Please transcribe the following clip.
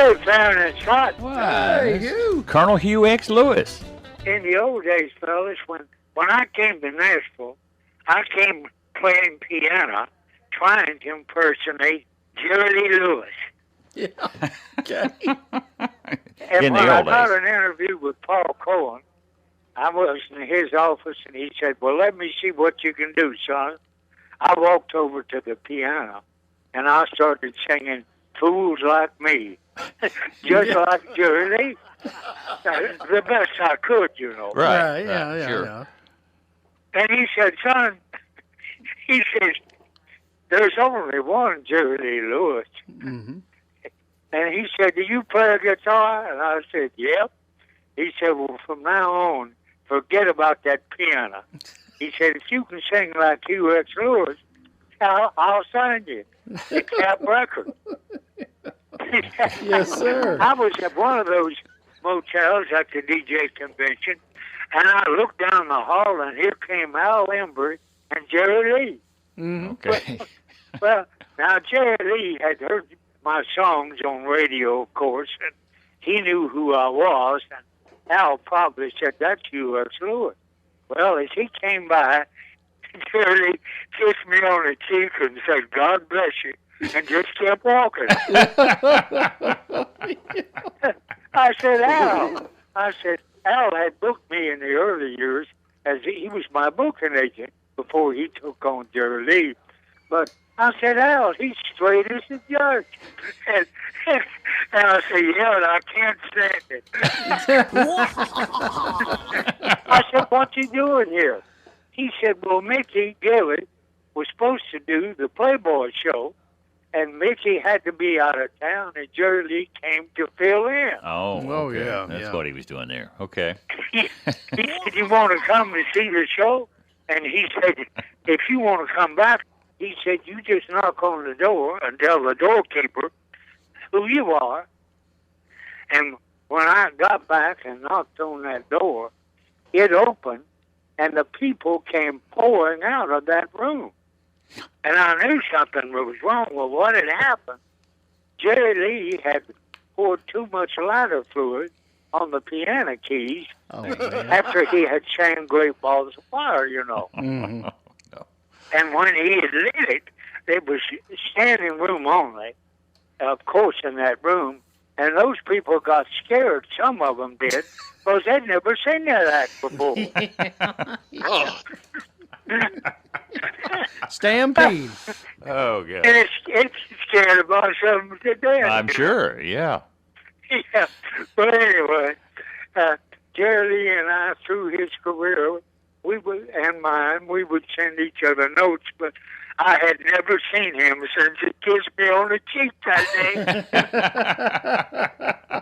Hey, Clarence Scott. Wow. Hey, Hugh. Colonel Hugh X Lewis. In the old days, fellas, when I came to Nashville, I came playing piano, trying to impersonate Jerry Lee Lewis. Yeah. Okay. And In the when I old got days. an interview with Paul Cohen, I was in his office, and he said, well, let me see what you can do, son. I walked over to the piano, and I started singing Fools Like Me, just like Jerry Lee. The best I could, you know. Right. Yeah. Sure. Yeah. And he said, son, he says, there's only one Jerry Lee Lewis. Mm-hmm. And he said, do you play a guitar? And I said, yep. He said, well, from now on, forget about that piano. He said, if you can sing like Hugh X Lewis, I'll sign you. The Cap record. Yes, sir. I was at one of those motels at the DJ convention, and I looked down the hall, and here came Al Embry and Jerry Lee. Mm-hmm. Okay. Well, now Jerry Lee had heard my songs on radio, of course, and he knew who I was, and Al probably said, that's Hugh X Lewis. Well, as he came by, Jerry Lee kissed me on the cheek and said, God bless you, and just kept walking. I said, Al had booked me in the early years as he was my booking agent before he took on Jerry Lee. But I said, Al, he's straight as a judge. And I said, yeah, and I can't stand it. I said, what you doing here? He said, well, Mickey Gilly was supposed to do the Playboy show, and Mickey had to be out of town, and Jerry Lee came to fill in. Oh, Oh, okay. yeah, That's yeah. what he was doing there. Okay. He said, you want to come and see the show? And he said, if you want to come back, he said, you just knock on the door and tell the doorkeeper who you are. And when I got back and knocked on that door, it opened, and the people came pouring out of that room. And I knew something was wrong. Well, what had happened? Jerry Lee had poured too much lighter fluid on the piano keys Oh, man. after he had sang Great Balls of Fire, you know. Mm-hmm. And when he had lit it, it was standing room only, of course, in that room. And those people got scared. Some of them did, because they'd never seen that act before. Stampede. Oh, God. And it's scared about something to death. I'm sure. Yeah. Yeah. But anyway, Jerry Lee and I, through his career, and mine, we would send each other notes, but I had never seen him since he kissed me on the cheek that day.